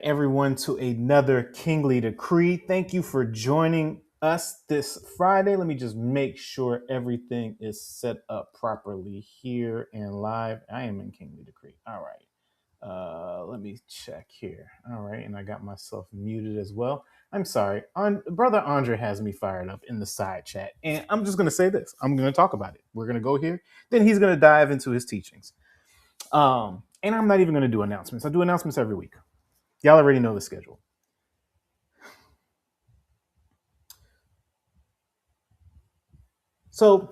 Everyone to another Kingly Decree. Thank you for joining us this Friday. Let me just make sure everything is set up properly here and live. I am in Kingly Decree. All right. Let me check here. All right, and I got myself muted as well. I'm sorry. Brother Andre has me fired up in the side chat, and I'm just going to say this. I'm going to talk about it. We're going to go here. Then he's going to dive into his teachings. And I'm not even going to do announcements. I do announcements every week. Y'all already know the schedule. So,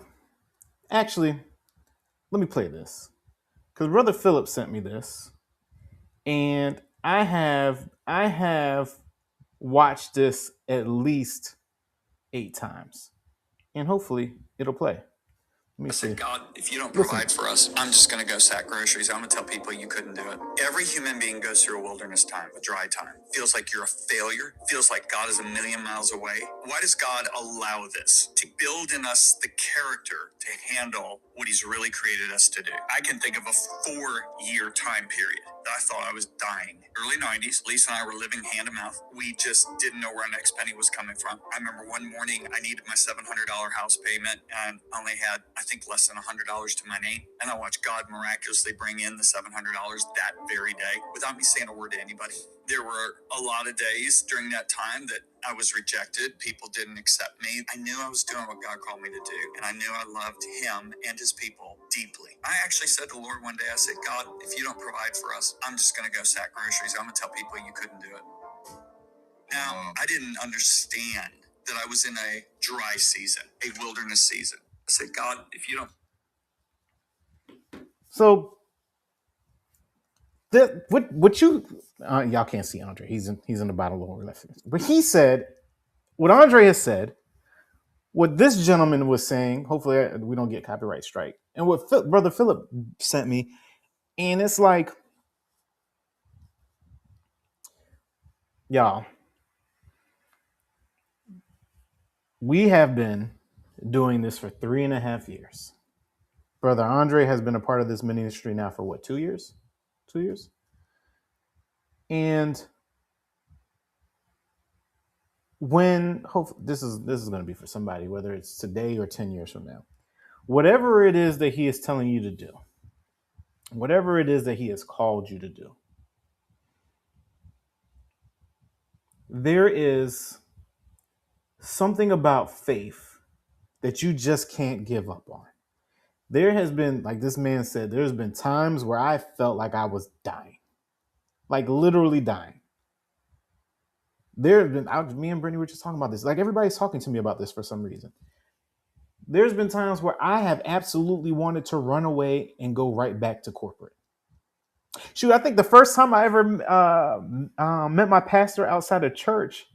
actually, let me play this because Brother Philip sent me this, and I have watched this at least 8 times, and hopefully it'll play. Let me see. God, if you don't provide for us, I'm just going to go sack groceries. I'm going to tell people you couldn't do it. Every human being goes through a wilderness time, a dry time. Feels like you're a failure. Feels like God is a million miles away. Why does God allow this? To build in us the character to handle what he's really created us to do. I can think of a 4-year time period that I thought I was dying. Early 90s, Lisa and I were living hand to mouth. We just didn't know where our next penny was coming from. I remember one morning I needed my $700 house payment and only had, I think, less than $100 to my name. And I watched God miraculously bring in the $700 that very day without me saying a word to anybody. There were a lot of days during that time that I was rejected. People didn't accept me. I knew I was doing what God called me to do, and I knew I loved him and his people deeply. I actually said to the Lord one day, I said, God, if you don't provide for us, I'm just going to go sack groceries. I'm going to tell people you couldn't do it. Now, I didn't understand that I was in a dry season, a wilderness season. I said, God, if you don't. So, what you y'all can't see Andre. He's in the bottom lower left. But he said what Andre has said. What this gentleman was saying. Hopefully, we don't get copyright strike. And what Brother Philip sent me, and it's like, y'all, we have been doing this for 3.5 years. Brother Andre has been a part of this ministry now for what, 2 years? 2 years? And when this is going to be for somebody, whether it's today or 10 years from now, whatever it is that he is telling you to do, whatever it is that he has called you to do, there is something about faith that you just can't give up on. There has been, like this man said, there's been times where I felt like I was dying, like literally dying. There have been, me and Brittany were just talking about this. Like everybody's talking to me about this for some reason. There's been times where I have absolutely wanted to run away and go right back to corporate. Shoot, I think the first time I ever met my pastor outside of church,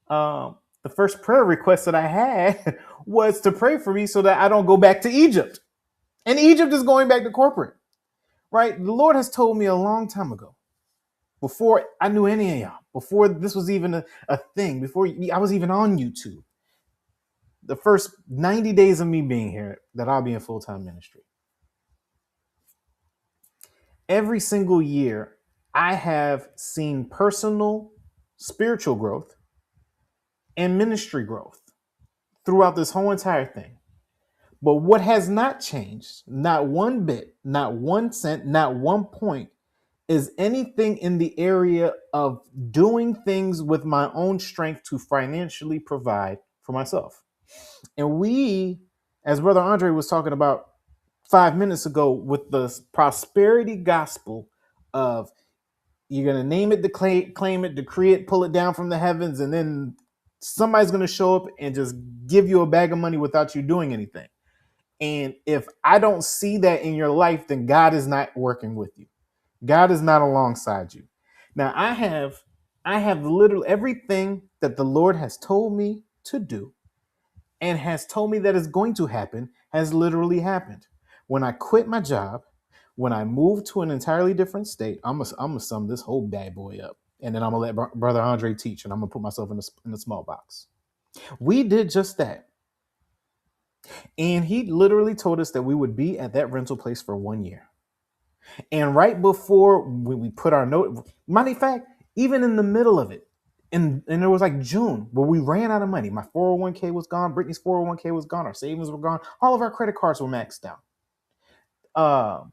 the first prayer request that I had was to pray for me so that I don't go back to Egypt. And Egypt is going back to corporate, right? The Lord has told me a long time ago, before I knew any of y'all, before this was even a thing, before I was even on YouTube, the first 90 days of me being here, that I'll be in full-time ministry. Every single year, I have seen personal spiritual growth and ministry growth throughout this whole entire thing. But what has not changed, not one bit, not 1 cent, not 1 point, is anything in the area of doing things with my own strength to financially provide for myself. And we, as Brother Andre was talking about 5 minutes ago, with the prosperity gospel of you're going to name it, claim it, decree it, pull it down from the heavens, and then somebody's going to show up and just give you a bag of money without you doing anything. And if I don't see that in your life, then God is not working with you. God is not alongside you. Now, I have literally everything that the Lord has told me to do and has told me that is going to happen has literally happened. When I quit my job, when I moved to an entirely different state, I'm gonna sum this whole bad boy up, and then I'm gonna let Brother Andre teach, and I'm gonna put myself in a small box. We did just that. And he literally told us that we would be at that rental place for 1 year. And right before we put our note, matter of fact, even in the middle of it. And it was like June where we ran out of money. My 401k was gone. Brittany's 401k was gone. Our savings were gone. All of our credit cards were maxed out. Uh,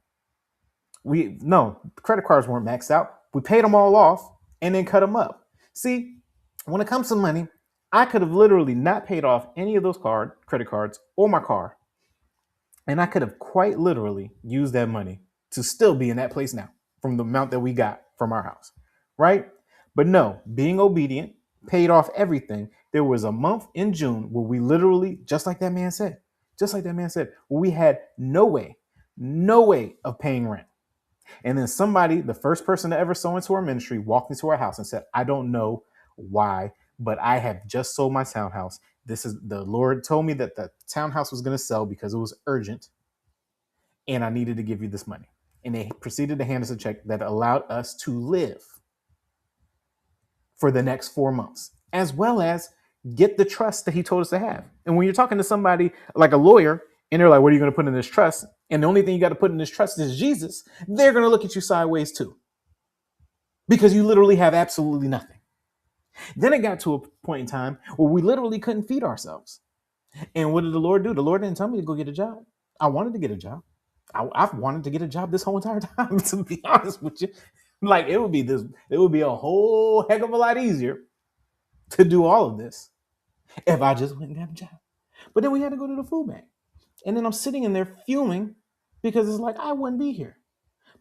we no credit cards weren't maxed out. We paid them all off and then cut them up. See, when it comes to money, I could have literally not paid off any of those credit cards or my car, and I could have quite literally used that money to still be in that place now from the amount that we got from our house, right? But no, being obedient paid off everything. There was a month in June where we literally, just like that man said, where we had no way of paying rent. And then somebody, the first person to ever sow into our ministry, walked into our house and said, I don't know why, but I have just sold my townhouse. This is the Lord told me that the townhouse was going to sell because it was urgent and I needed to give you this money. And they proceeded to hand us a check that allowed us to live for the next 4 months, as well as get the trust that he told us to have. And when you're talking to somebody like a lawyer and they're like, what are you going to put in this trust? And the only thing you got to put in this trust is Jesus. They're going to look at you sideways too, because you literally have absolutely nothing. Then it got to a point in time where we literally couldn't feed ourselves. And what did the Lord do? The Lord didn't tell me to go get a job. I wanted to get a job. I've wanted to get a job this whole entire time, to be honest with you. Like it would be a whole heck of a lot easier to do all of this if I just went and got a job. But then we had to go to the food bank. And then I'm sitting in there fuming because it's like I wouldn't be here.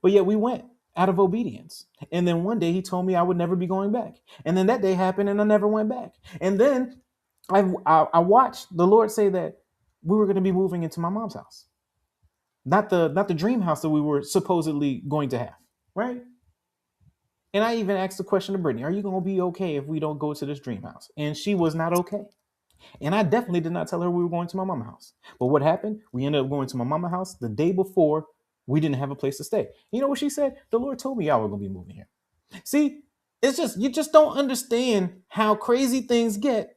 But yet we went out of obedience. And then one day he told me I would never be going back. And then that day happened and I never went back. And then I watched the Lord say that we were going to be moving into my mom's house. Not the dream house that we were supposedly going to have, right? And I even asked the question to Brittany, are you going to be okay if we don't go to this dream house? And she was not okay. And I definitely did not tell her we were going to my mama's house. But what happened? We ended up going to my mama's house the day before we didn't have a place to stay. You know what she said? The Lord told me y'all were going to be moving here. See, it's just, you just don't understand how crazy things get.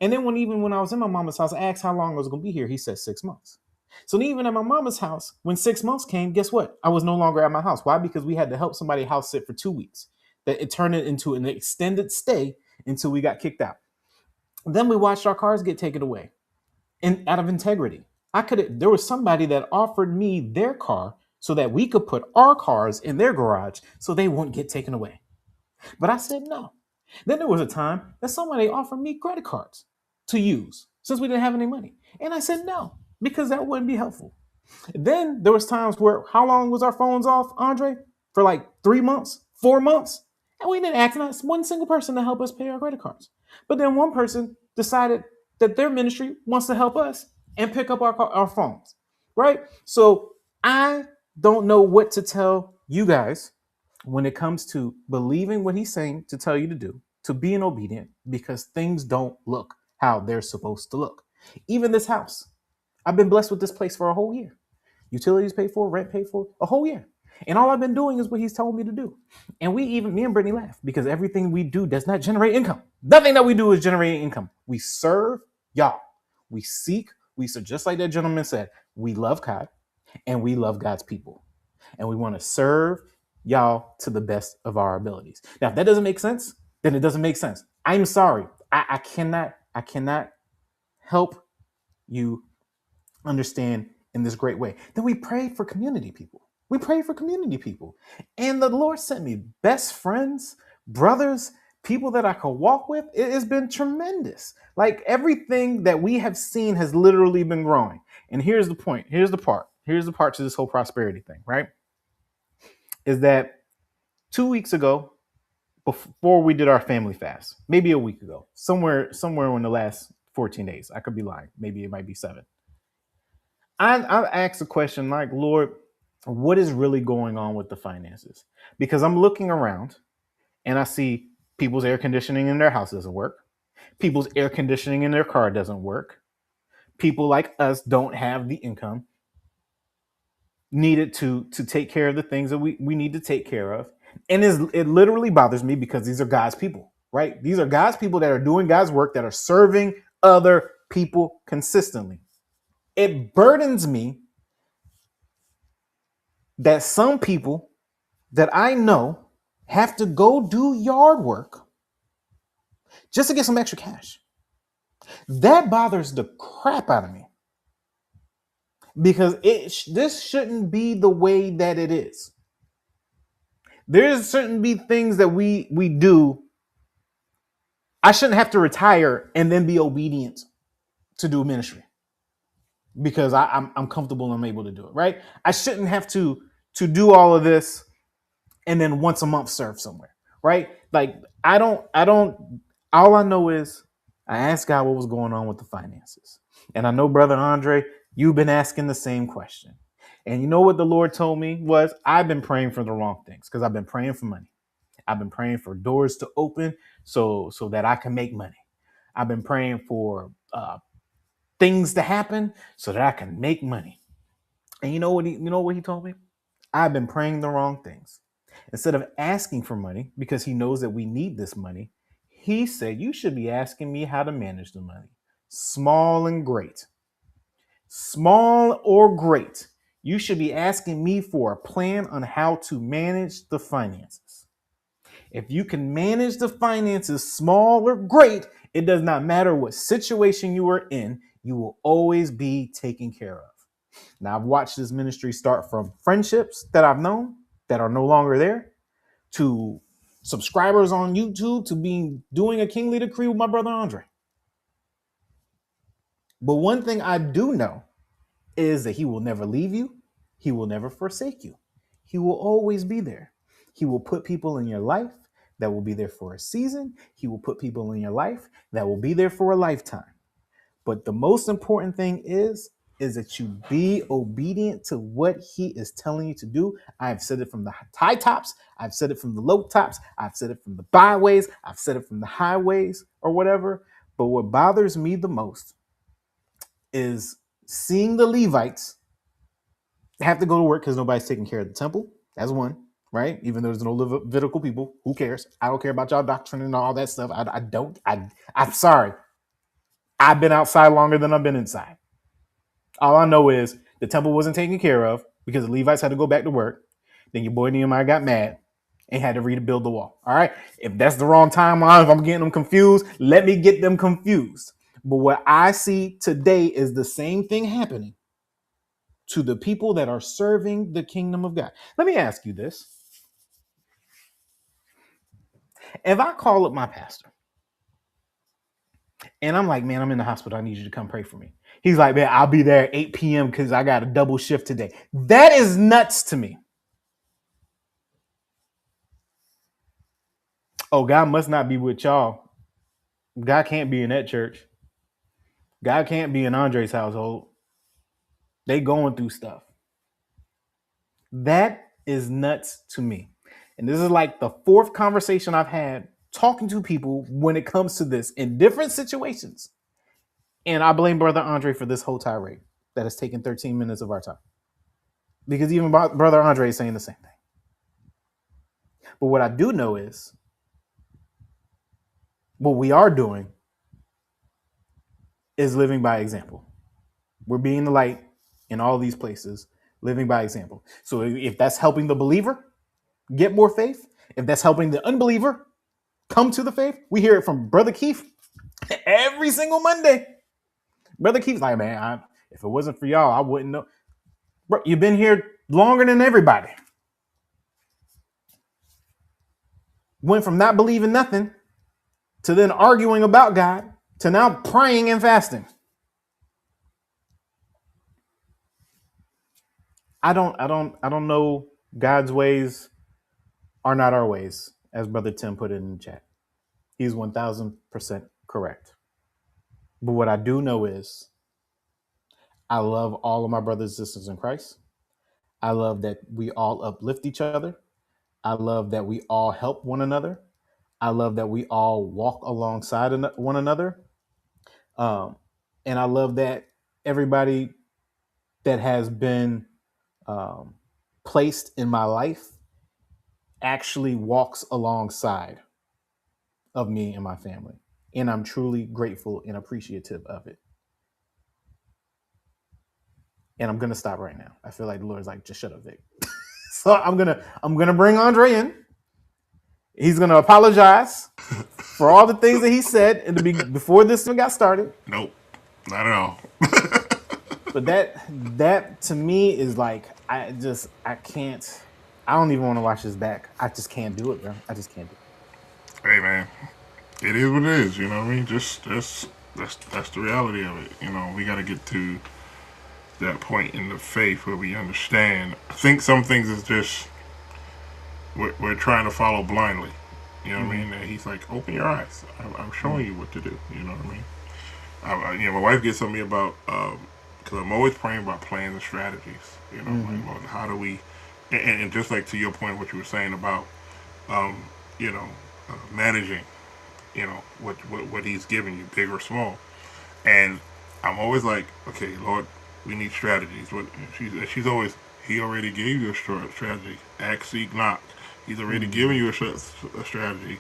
And then when I was in my mama's house, I asked how long I was going to be here. He said 6 months. So even at my mama's house, when 6 months came, guess what? I was no longer at my house. Why? Because we had to help somebody house sit for 2 weeks. That it turned it into an extended stay until we got kicked out. Then we watched our cars get taken away, and out of integrity. There was somebody that offered me their car so that we could put our cars in their garage so they wouldn't get taken away. But I said no. Then there was a time that somebody offered me credit cards to use since we didn't have any money. And I said no, because that wouldn't be helpful. Then there was times where, how long was our phones off, Andre? For like 3 months, 4 months. And we didn't ask not one single person to help us pay our credit cards. But then one person decided that their ministry wants to help us and pick up our phones, right? So I don't know what to tell you guys when it comes to believing what he's saying to tell you to do, to being obedient, because things don't look how they're supposed to look. Even this house, I've been blessed with this place for a whole year. Utilities paid for, rent paid for, a whole year. And all I've been doing is what he's telling me to do. And me and Brittany laugh because everything we do does not generate income. Nothing that we do is generating income. We serve y'all. We seek, so just like that gentleman said, we love God and we love God's people. And we want to serve y'all to the best of our abilities. Now, if that doesn't make sense, then it doesn't make sense. I'm sorry. I cannot help you understand in this great way. Then we prayed for community people. And the Lord sent me best friends, brothers, people that I could walk with. It has been tremendous. Like everything that we have seen has literally been growing. And here's the point. Here's the part to this whole prosperity thing, right? Is that 2 weeks ago, before we did our family fast, maybe a week ago, somewhere in the last 14 days, I could be lying. Maybe it might be 7. I've asked a question like, Lord, what is really going on with the finances? Because I'm looking around and I see people's air conditioning in their house doesn't work. People's air conditioning in their car doesn't work. People like us don't have the income needed to take care of the things that we need to take care of. And it literally bothers me because these are God's people, right? These are God's people that are doing God's work, that are serving other people consistently. It burdens me that some people that I know have to go do yard work just to get some extra cash. That bothers the crap out of me because this shouldn't be the way that it is. There's shouldn't be things that we do. I shouldn't have to retire and then be obedient to do ministry because I'm comfortable and I'm able to do it, right? I shouldn't have to do all of this and then once a month serve somewhere, right? Like I don't all I know is I asked God what was going on with the finances. And I know, Brother Andre, you've been asking the same question. And you know what the Lord told me was I've been praying for the wrong things because I've been praying for money. I've been praying for doors to open so that I can make money. I've been praying for things to happen so that I can make money. And you know what he told me? I've been praying the wrong things. Instead of asking for money because he knows that we need this money, he said you should be asking me how to manage the money. Small and great. Small or great. You should be asking me for a plan on how to manage the finances. If you can manage the finances small or great, it does not matter what situation you are in, you will always be taken care of. Now, I've watched this ministry start from friendships that I've known that are no longer there to subscribers on YouTube to doing a kingly decree with my brother Andre. But one thing I do know is that he will never leave you. He will never forsake you. He will always be there. He will put people in your life that will be there for a season. He will put people in your life that will be there for a lifetime. But the most important thing is that you be obedient to what he is telling you to do. I've said it from the high tops. I've said it from the low tops. I've said it from the byways. I've said it from the highways or whatever. But what bothers me the most is seeing the Levites have to go to work because nobody's taking care of the temple. That's one, right? Even though there's no Levitical people, who cares? I don't care about y'all doctrine and all that stuff. I don't. I'm sorry. I've been outside longer than I've been inside. All I know is the temple wasn't taken care of because the Levites had to go back to work. Then your boy Nehemiah got mad and had to rebuild the wall. All right. If that's the wrong timeline, if I'm getting them confused, let me get them confused. But what I see today is the same thing happening to the people that are serving the kingdom of God. Let me ask you this. If I call up my pastor and I'm like, man, I'm in the hospital. I need you to come pray for me. He's like, man, I'll be there at 8 p.m. because I got a double shift today. That is nuts to me. Oh, God must not be with y'all. God can't be in that church. God can't be in Andre's household. They going through stuff. That is nuts to me. And this is like the fourth conversation I've had talking to people when it comes to this in different situations. And I blame Brother Andre for this whole tirade that has taken 13 minutes of our time. Because even Brother Andre is saying the same thing. But what I do know is what we are doing is living by example. We're being the light in all these places, living by example. So if that's helping the believer get more faith, if that's helping the unbeliever come to the faith, we hear it from Brother Keith every single Monday. Brother Keith's like, man, if it wasn't for y'all, I wouldn't know. Bro, you've been here longer than everybody. Went from not believing nothing to then arguing about God to now praying and fasting. I don't know. God's ways are not our ways, as Brother Tim put it in the chat. He's 1000% correct. But what I do know is I love all of my brothers and sisters in Christ. I love that we all uplift each other. I love that we all help one another. I love that we all walk alongside one another. Um, and I love that everybody that has been um, placed in my life actually walks alongside of me and my family. And I'm truly grateful and appreciative of it. And I'm gonna stop right now. I feel like the Lord's like, just shut up, Vic. So I'm gonna bring Andre in He's going to apologize for all the things that he said before this one got started. Nope, not at all. But that to me is like I can't. I don't even want to watch this back. I just can't do it, bro. I just can't do it. Hey man, it is what it is. You know what I mean? Just that's the reality of it. You know, we got to get to that point in the faith where we understand. I think some things is just we're trying to follow blindly. You know what I mean? And he's like, open your eyes. I'm showing you what to do. You know what I mean? My wife gets on me about because I'm always praying about plans and strategies. You know, like, well, how do we? And just like to your point, what you were saying about, you know, managing, you know, what he's giving you, big or small. And I'm always like, okay, Lord, we need strategies. What she's always, he already gave you a strategy. Act, seek, knock. He's already given you a strategy.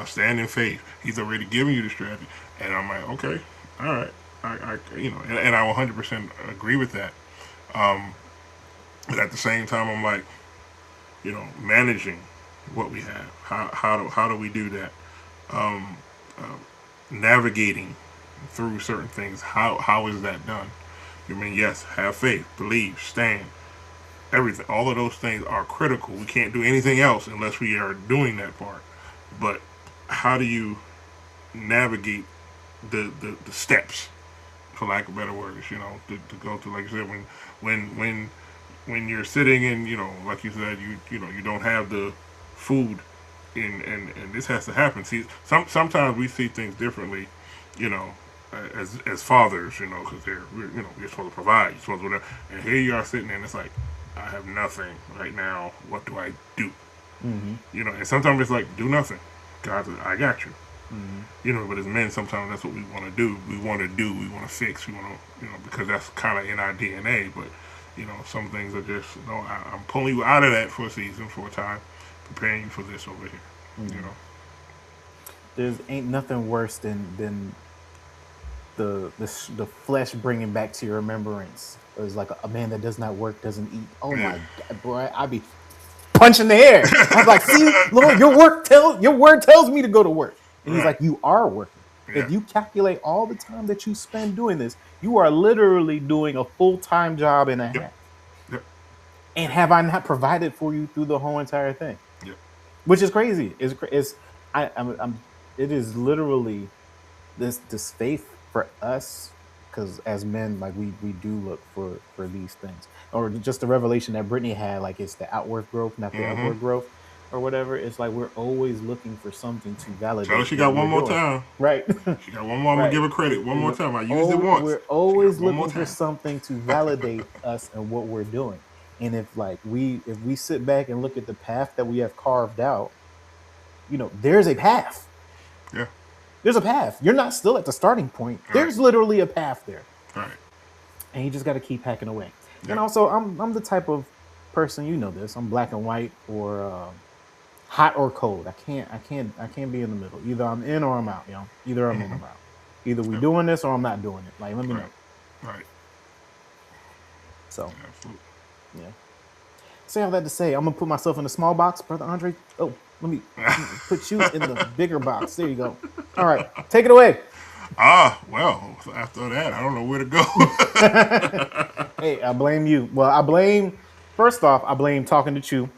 Stand in faith. He's already given you the strategy. And I'm like, okay, all right. I you know, and I 100% agree with that. But at the same time, I'm like, you know, managing what we have. How do we do that? Um, Navigating through certain things. How is that done? You mean, yes, have faith, believe, stand. Everything. All of those things are critical. We can't do anything else unless we are doing that part. But how do you navigate the steps, for lack of better words, you know, to go through, like you said, when you're sitting and, you know, like you said, you know, you don't have the food and this has to happen. See, sometimes we see things differently, you know, as fathers, you know, because you know, you're supposed to provide, you're supposed to whatever, and here you are sitting there and it's like, I have nothing right now. What do I do? You know, and sometimes it's like, do nothing. God, I got you. You know, but as men, sometimes that's what we want to do. We want to fix, we want to, you know, because that's kind of in our DNA. But, you know, some things are just, you know, I'm pulling you out of that for a season, for a time, preparing you for this over here. You know, There's ain't nothing worse than the flesh bringing back to your remembrance. It was like a man that does not work doesn't eat. Oh my God, boy, I'd be punching the air. I was like, see, Lord, your word tells me to go to work. And he's right? like, you are working. Yeah, If you calculate all the time that you spend doing this, you are literally doing a full-time job and a yep, half. yep, And have I not provided for you through the whole entire thing? yep. Which is crazy. It is literally this faith for us, because as men, like we do look for these things, or just the revelation that Brittany had, like it's the outward growth, not the Mm-hmm. upward growth, or whatever. It's like we're always looking for something to Tell her validate she what got one we're more doing, time. right? She got one more. I'm gonna Right. give her credit. One more We're, time. I used it once. we're She got always one more looking for time. something to validate us and what we're doing. And if we sit back and look at the path that we have carved out, you know, there's a path. Yeah. There's a path. You're not still at the starting point. All right. There's literally a path there, All right. and you just got to keep hacking away. And Yep. also, I'm the type of person, you know this. I'm black and white, or hot or cold. I can't be in the middle. Either I'm in or I'm out. You know, either I'm in or I'm out. Either we Yep. doing this or I'm not doing it. Like, let me Right. know. Right. So Absolutely. yeah. Say all that to say, I'm gonna put myself in a small box, brother Andre. Oh, let me put you in the bigger box. There you go. All right, take it away. Well, after that, I don't know where to go. Hey, I blame you. Well, I blame, first off, I blame talking to Chew.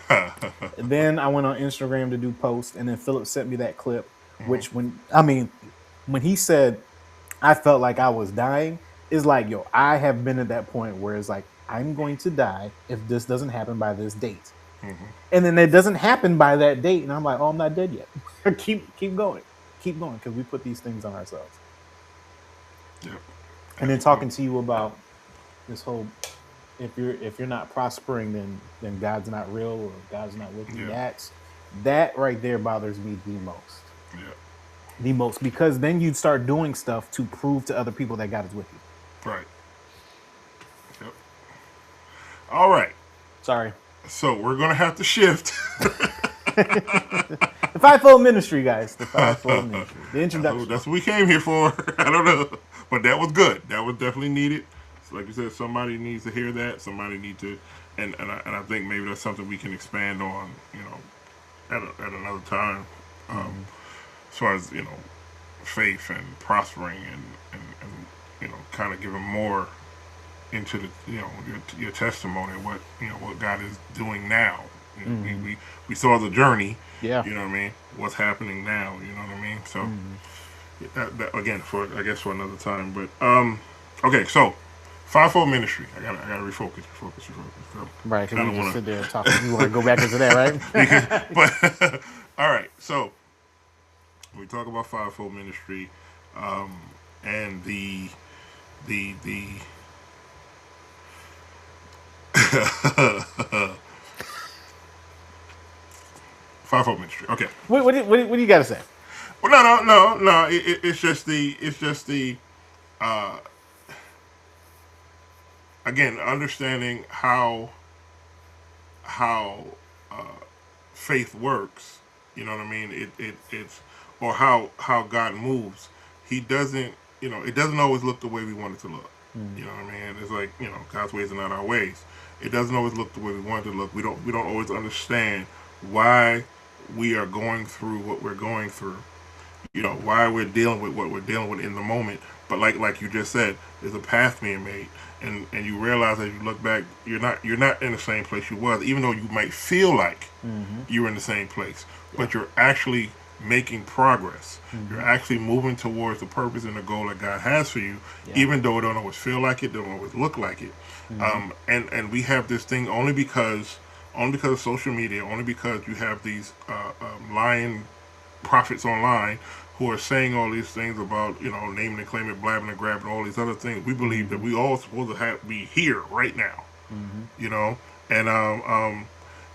And then I went on Instagram to do post, and then Philip sent me that clip. Which, when he said I felt like I was dying, is like, yo, I have been at that point where it's like, I'm going to die if this doesn't happen by this date. And then it doesn't happen by that date, and I'm like, oh, I'm not dead yet. keep going, because we put these things on ourselves. Yep. And then Absolutely. talking to you about this whole, if you're not prospering, then God's not real, or God's not with you. Yeah. That right there bothers me the most. Yeah. The most, because then you'd start doing stuff to prove to other people that God is with you. Right. Yep. All right. Sorry. So we're gonna have to shift. The fivefold ministry, guys. The fivefold ministry. The introduction. That's what we came here for. I don't know, but that was good. That was definitely needed. So like you said, somebody needs to hear that. Somebody need to, and I think maybe that's something we can expand on. You know, at another time. As far as faith and prospering and kind of giving more into the your testimony, what God is doing now. We saw the journey. Yeah. You know what I mean? What's happening now? You know what I mean? So again, for I guess for another time. But okay, so fivefold ministry. I gotta refocus. So, Right, because I we don't just want sit there and talk. You want to go back into that, right? but all right, so we talk about fivefold ministry, and the fivefold ministry. Okay. What do you got to say? Well, no. It's just the again understanding how faith works. You know what I mean? It's or how God moves. He doesn't. It doesn't always look the way we want it to look. You know what I mean? It's like God's ways are not our ways. It doesn't always look the way we want it to look. We don't always understand why we are going through what we're going through. Why we're dealing with what we're dealing with in the moment. But like you just said, there's a path being made, and you realize as you look back, you're not in the same place you was, even though you might feel like you're in the same place, but you're actually making progress. You're actually moving towards the purpose and the goal that God has for you, even though it don't always feel like it, don't always look like it. And we have this thing only because of social media, only because you have these lying prophets online who are saying all these things about naming and claiming, blabbing and grabbing, all these other things. We believe that we all supposed to be here right now, and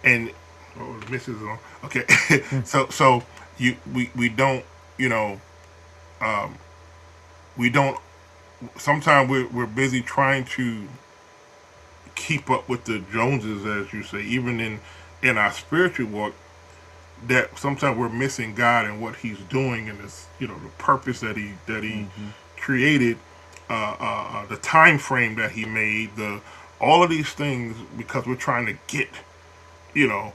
the missus is on. Okay, so we don't we don't. Sometimes we're busy trying to keep up with the Joneses, as you say, even in our spiritual walk. That sometimes we're missing God and what He's doing and this, the purpose that He created, the time frame that He made, all of these things because we're trying to get, I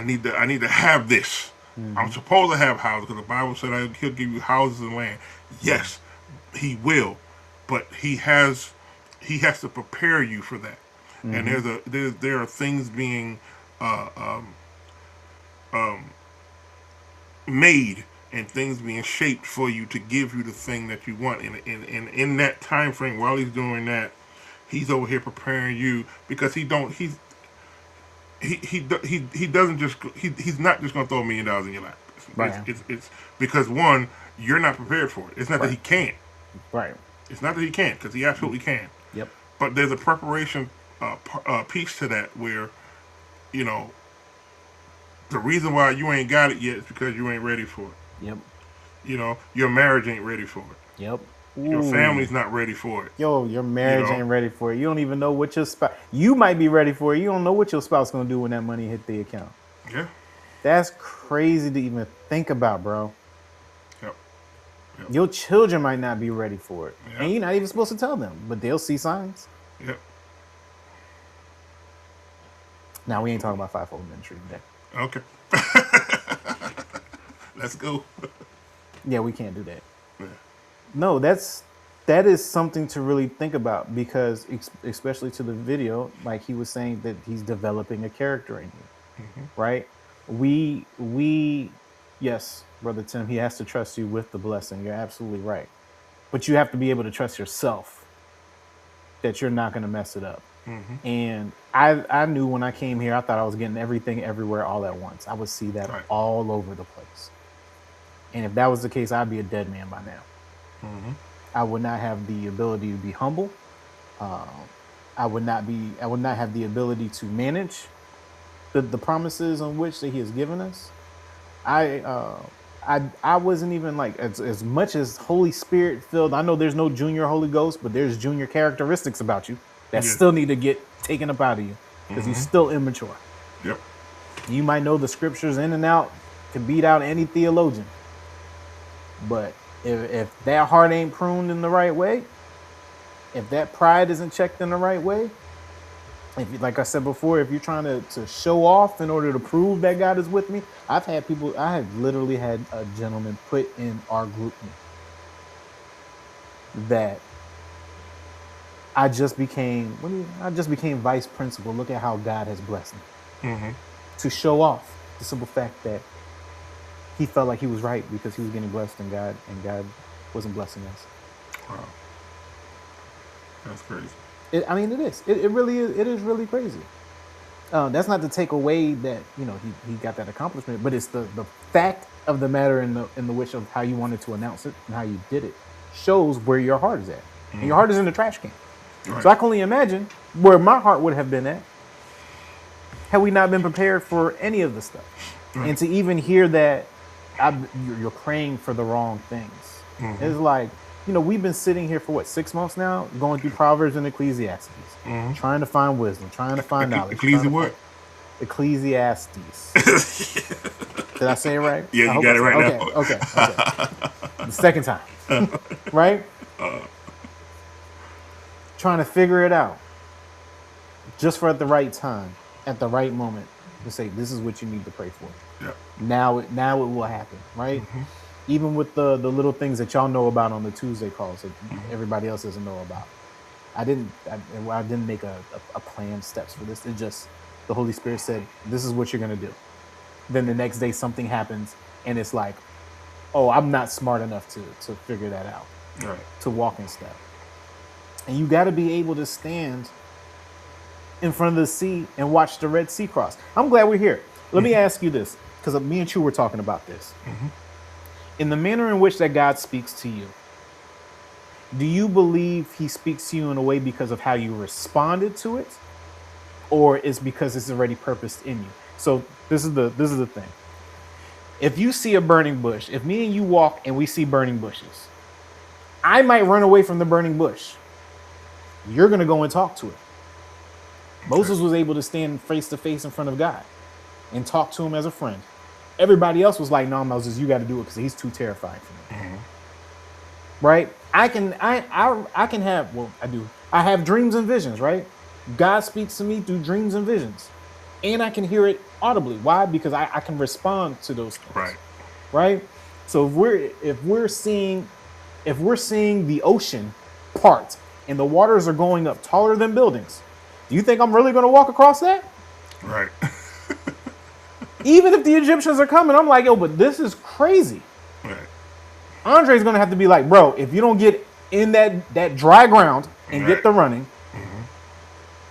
need to have this. I'm supposed to have houses because the Bible said He'll give you houses and land. Yes, He will, but He has to prepare you for that. And there are things being made and things being shaped for you to give you the thing that you want. And in that time frame, while He's doing that, He's over here preparing you because He's not just going to throw $1 million in your lap. It's because one, you're not prepared for it. It's not that He can't. Right. It's not that He can't, because He absolutely can. Yep. But there's a preparation piece to that where, the reason why you ain't got it yet is because you ain't ready for it. Yep. Your marriage ain't ready for it. Yep. Your family's not ready for it. Yo, your marriage ain't ready for it. You don't even know what your spouse. You might be ready for it. You don't know what your spouse gonna do when that money hit the account. Yeah. That's crazy to even think about, bro. Yep. Your children might not be ready for it, Yep. and you're not even supposed to tell them, but they'll see signs. Yep. Now we ain't talking about fivefold ministry today. Okay. Let's go. Yeah, we can't do that. Yeah. No, that is something to really think about because, especially to the video, like he was saying that he's developing a character in you, right? Yes, Brother Tim, he has to trust you with the blessing. You're absolutely right, but you have to be able to trust yourself that you're not going to mess it up. And I knew when I came here, I thought I was getting everything everywhere all at once. I would see that all over the place. And if that was the case, I'd be a dead man by now. I would not have the ability to be humble. I would not have the ability to manage the promises on which that He has given us. I wasn't even like as much as Holy Spirit filled. I know there's no junior Holy Ghost, but there's junior characteristics about you that still need to get taken up out of you because you're still immature. Yep. You might know the scriptures in and out, can beat out any theologian, but if that heart ain't pruned in the right way, if that pride isn't checked in the right way, If, like I said before, if you're trying to show off in order to prove that God is with me, I have literally had a gentleman put in our group me that I just became vice principal. Look at how God has blessed me. Mm-hmm. To show off the simple fact that he felt like he was right because he was getting blessed and God wasn't blessing us. Wow. That's crazy. I mean, it is. It really is. It is really crazy. That's not to take away that he got that accomplishment, but it's the fact of the matter in the which of how you wanted to announce it and how you did it shows where your heart is at, and your heart is in the trash can. Right. So I can only imagine where my heart would have been at had we not been prepared for any of the stuff, and to even hear that you're praying for the wrong things. It's like we've been sitting here for what 6 months now, going through Proverbs and Ecclesiastes, trying to find wisdom, trying to find knowledge. Ecclesiastes. Did I say it right? Yeah, you got it right now. Okay. The second time, right? Trying to figure it out, just for at the right time, at the right moment, to say this is what you need to pray for. Yeah. Now it will happen, right? Even with the little things that y'all know about on the Tuesday calls that everybody else doesn't know about. I didn't make a plan steps for this. It just the Holy Spirit said, this is what you're gonna do. Then the next day something happens and it's like, oh, I'm not smart enough to figure that out. Right. To walk in step. And you gotta be able to stand in front of the sea and watch the Red Sea cross. I'm glad we're here. Let me ask you this, because me and Chu were talking about this. In the manner in which that God speaks to you, do you believe he speaks to you in a way because of how you responded to it? Or is because it's already purposed in you? So this is the thing. If you see a burning bush, if me and you walk and we see burning bushes, I might run away from the burning bush. You're going to go and talk to it. Moses was able to stand face to face in front of God and talk to him as a friend. Everybody else was like, no, Moses, you got to do it because he's too terrifying for me. Right? I can have, well, I do. I have dreams and visions, right? God speaks to me through dreams and visions. And I can hear it audibly. Why? Because I can respond to those things. Right. Right? So if we're seeing the ocean part and the waters are going up taller than buildings, do you think I'm really going to walk across that? Right. Even if the Egyptians are coming, I'm like, yo, but this is crazy. Right. Andre's going to have to be like, bro, if you don't get in that dry ground and get the running,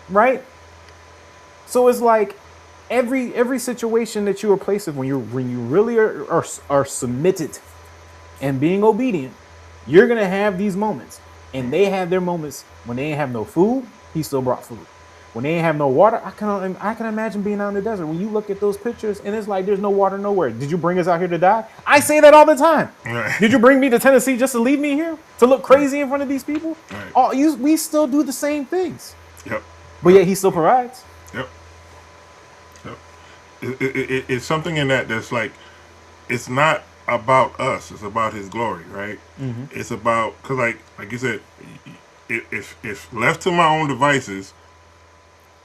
right? So it's like every situation that you are placed in, when you really are submitted and being obedient, you're going to have these moments. And they have their moments when they ain't have no food, he still brought food. When they ain't have no water, I can imagine being out in the desert. When you look at those pictures and it's like there's no water nowhere. Did you bring us out here to die? I say that all the time. Right. Did you bring me to Tennessee just to leave me here? To look crazy in front of these people? Right. We still do the same things. Yep. But yet he still provides. Yep. It's something in that's like, it's not about us. It's about his glory, right? It's about, because like you said, if left to my own devices,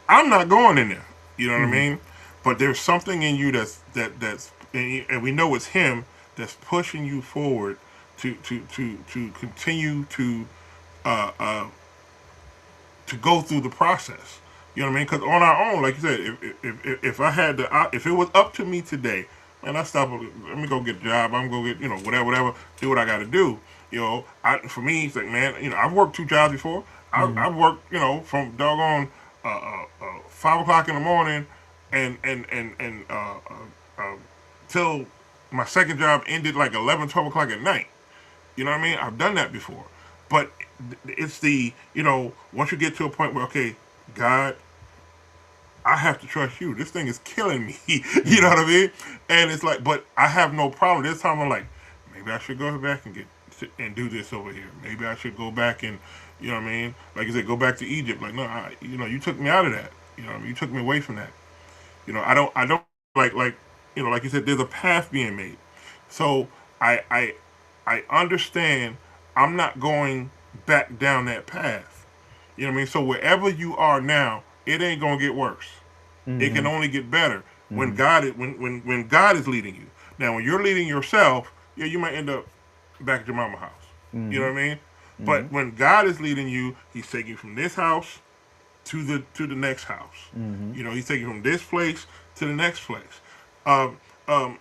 I'm not going in there. You know what I mean? But there's something in you that's and we know it's him that's pushing you forward to continue to go through the process. You know what I mean? Because on our own, like you said, if I had if it was up to me today, man, I stop. Let me go get a job. I'm gonna go get whatever, do what I got to do. For me, it's like, man, I've worked 2 jobs before. I've worked, from doggone 5 o'clock in the morning and till my second job ended like 11, 12 o'clock at night. You know what I mean? I've done that before. But it's once you get to a point where, okay, God, I have to trust you. This thing is killing me. You know what I mean? And it's like, but I have no problem. This time I'm like, maybe I should go back and do this over here. Maybe I should go back and, you know what I mean? Like you said, go back to Egypt. Like, no, you took me out of that. You took me away from that. I don't like you said, there's a path being made. So I understand I'm not going back down that path. You know what I mean? So wherever you are now, it ain't gonna get worse. It can only get better when God is, when God is leading you. Now, when you're leading yourself, yeah, you might end up back at your mama's house. You know what I mean? But when God is leading you, He's taking you from this house to the next house. You know, He's taking you from this place to the next place. Um, um,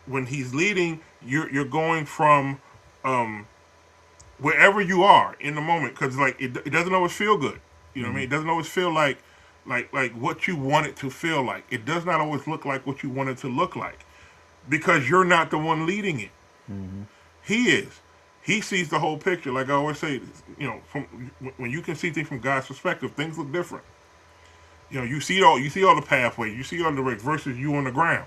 when He's leading, you're going from wherever you are in the moment, because like it doesn't always feel good. You know what I mean? It doesn't always feel like what you want it to feel like. It does not always look like what you want it to look like, because you're not the one leading it. He is. He sees the whole picture. Like I always say, you know, from when you can see things from God's perspective, things look different. You know, you see all the pathways, you see all the directions versus you on the ground.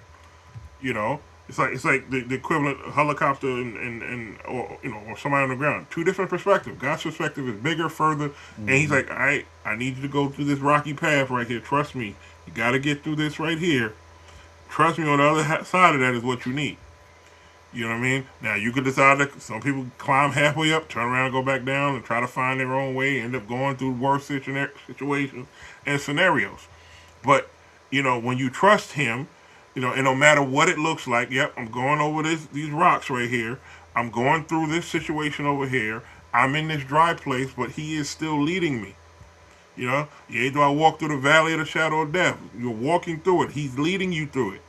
You know, it's like the equivalent of helicopter and or you know, or somebody on the ground. Two different perspectives. God's perspective is bigger, further, and He's like, I need you to go through this rocky path right here. Trust me, you got to get through this right here. Trust me, on the other side of that is what you need. You know what I mean? Now, you could decide that some people climb halfway up, turn around and go back down and try to find their own way, end up going through worse situations and scenarios. But, you know, when you trust Him, you know, and no matter what it looks like, yep, I'm going over these rocks right here. I'm going through this situation over here. I'm in this dry place, but He is still leading me. You know, yea, though I walk through the valley of the shadow of death, you're walking through it. He's leading you through it.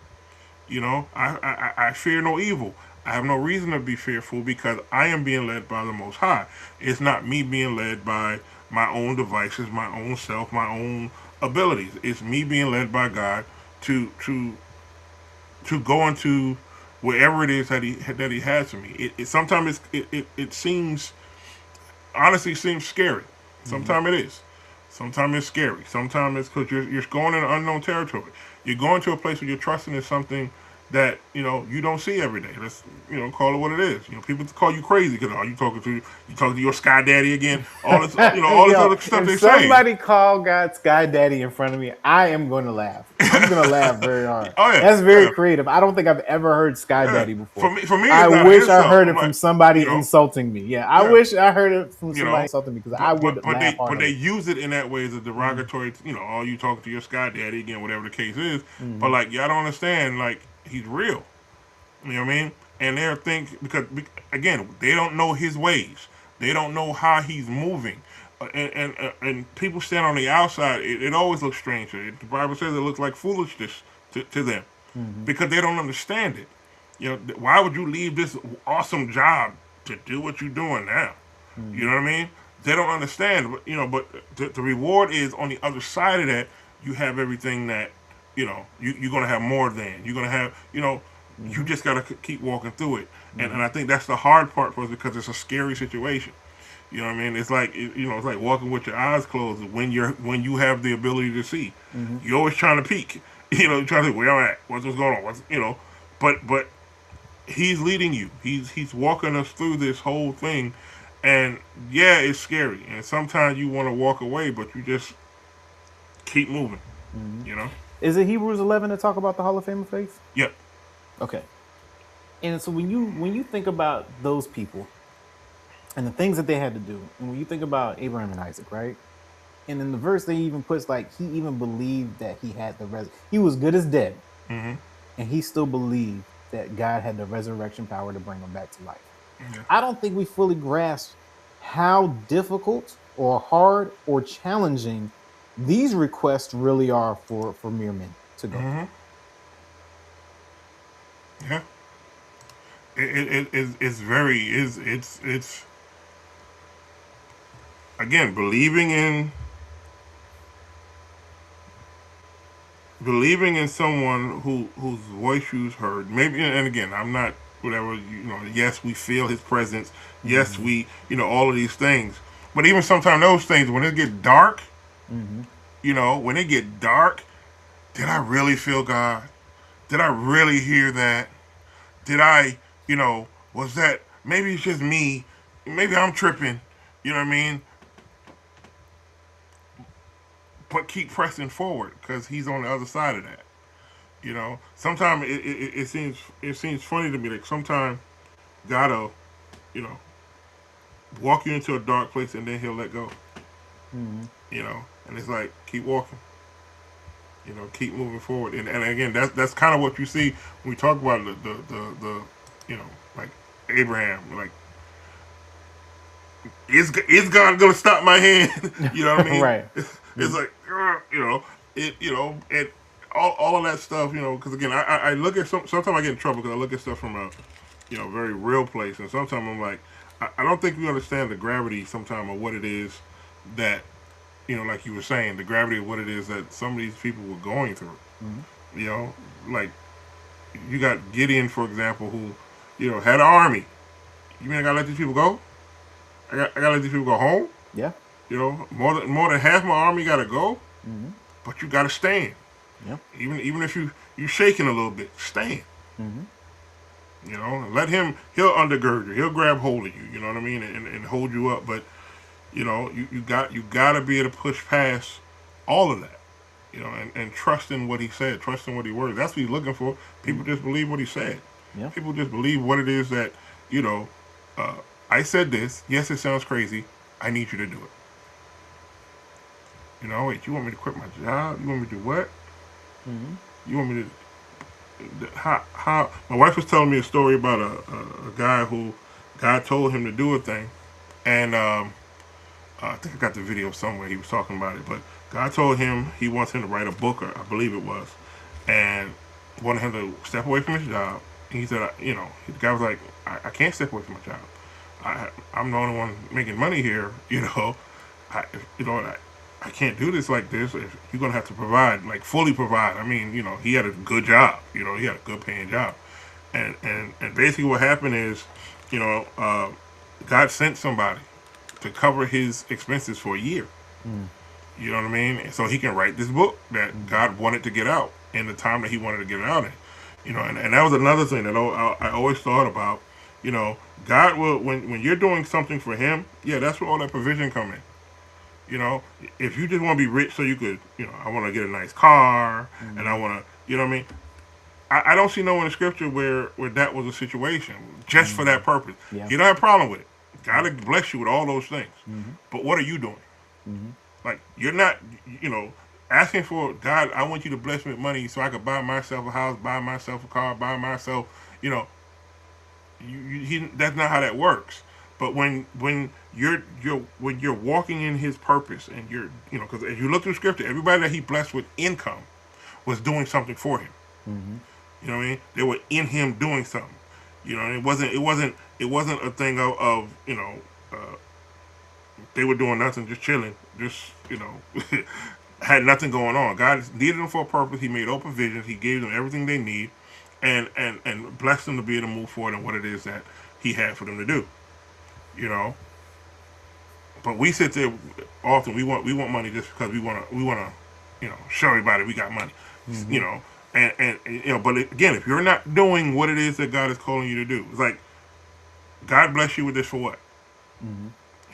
You know, I fear no evil. I have no reason to be fearful because I am being led by the Most High. It's not me being led by my own devices, my own self, my own abilities. It's me being led by God to go into wherever it is that He has for me. It sometimes it seems, honestly seems scary. Sometimes it is. Sometimes it's scary. Sometimes it's because you're going in unknown territory. You're going to a place where you're trusting in something that, you know, you don't see every day. Let's, you know, call it what it is. You know, people call you crazy because you talking to your sky daddy again. All this, you know, all this other stuff they if say. somebody call God Sky Daddy in front of me, I am going to laugh. I'm going to laugh very hard. Oh, yeah. That's very creative. I don't think I've ever heard Sky Daddy before. For me, it's I not wish insult. I heard it I'm from like, somebody you know, insulting me. Yeah, I wish I heard it from somebody insulting me because I would laugh hard. But they use it in that way as a derogatory, you know, all you talking to your Sky Daddy again, whatever the case is. But like, y'all don't understand, like, He's real. You know what I mean? And they're thinking, because, again, they don't know His ways. They don't know how He's moving. And people stand on the outside, it always looks strange. The Bible says it looks like foolishness to them because they don't understand it. You know, why would you leave this awesome job to do what you're doing now? You know what I mean? They don't understand, you know, but the reward is on the other side of that, you have everything that, you know, you're going to have more than. You're going to have, you know, you just got to keep walking through it. And I think that's the hard part for us because it's a scary situation. You know what I mean? It's like, you know, it's like walking with your eyes closed when you have the ability to see. You're always trying to peek. You know, trying to think where I'm at, what's going on, you know. But He's leading you. He's walking us through this whole thing. And yeah, it's scary. And sometimes you want to walk away, but you just keep moving. You know? Is it Hebrews 11 to talk about the Hall of Fame of Faith? Yep. Okay. And so when you think about those people and the things that they had to do, and when you think about Abraham and Isaac, right? And in the verse they even puts like he even believed that he had he was good as dead, and he still believed that God had the resurrection power to bring him back to life. I don't think we fully grasp how difficult or hard or challenging these requests really are for mere men to go through. Yeah. It's very it's again believing in someone whose voice you've heard. Maybe, and again, I'm not whatever, you know. Yes, we feel His presence. Yes, we, you know, all of these things. But even sometimes those things, when it get dark, you know, when it get dark, did I really feel God? Did I really hear that? Did I, you know, was that, maybe it's just me, maybe I'm tripping, you know what I mean? But keep pressing forward because He's on the other side of that. You know, sometimes it seems funny to me that sometimes God'll, you know, walk you into a dark place and then He'll let go. You know, And it's like, keep walking. You know, keep moving forward. And again, that's kind of what you see when we talk about the you know, like Abraham, like is God gonna stop my hand? You know what I mean? Right. It's like, you know, and all of that stuff, you know, because again, I look at sometimes I get in trouble because I look at stuff from a, you know, very real place, and sometimes I'm like, I don't think we understand the gravity sometimes of what it is that, you know, like you were saying, the gravity of what it is that some of these people were going through. You know, like you got Gideon, for example, who, you know, had an army. You mean I gotta let these people go? I gotta let these people go home? Yeah. You know, more than half my army gotta go, but you gotta stand. Yeah. Even if you shaking a little bit, stand. You know, let him. He'll undergird you. He'll grab hold of you. You know what I mean, and hold you up. But you know, you gotta be able to push past all of that. You know, and trust in what he said, trust in what he words. That's what he's looking for. People just believe what he said. Yeah. People just believe what it is that, you know. I said this. Yes, it sounds crazy. I need you to do it. You know, wait, you want me to quit my job? You want me to do what? You want me to? How? My wife was telling me a story about a guy who God told him to do a thing, and I think I got the video somewhere. He was talking about it, but God told him He wants him to write a book, or I believe it was, and wanted him to step away from his job. And he said, you know, the guy was like, I can't step away from my job. I'm the only one making money here. You know, I can't do this like this. If you're gonna have to provide, like fully provide. I mean, you know, he had a good job. You know, he had a good paying job, and basically what happened is, you know, God sent somebody to cover his expenses for a year. You know what I mean? And so he can write this book that God wanted to get out in the time that He wanted to get it out in. You know, and that was another thing that I always thought about. You know, God will when you're doing something for Him, yeah, that's where all that provision come in. You know, if you just want to be rich so you could, you know, I want to get a nice car and I want to, you know what I mean? I don't see no in the scripture where that was a situation just for that purpose. Yeah. You don't have a problem with it. God will bless you with all those things. But what are you doing? Like, you're not, you know, asking for, God, I want you to bless me with money so I could buy myself a house, buy myself a car, buy myself, you know, that's not how that works. But when you're walking in His purpose and you're, you know, because as you look through scripture, everybody that He blessed with income was doing something for Him. You know what I mean? They were in Him doing something. You know, it wasn't a thing of you know, they were doing nothing, just chilling, just, you know, had nothing going on. God needed them for a purpose. He made open visions. He gave them everything they need, and blessed them to be able to move forward in what it is that He had for them to do. You know, but we sit there often. We want money just because we want to, you know, show everybody we got money. You know, and you know, but again, if you're not doing what it is that God is calling you to do, it's like, God bless you with this for what?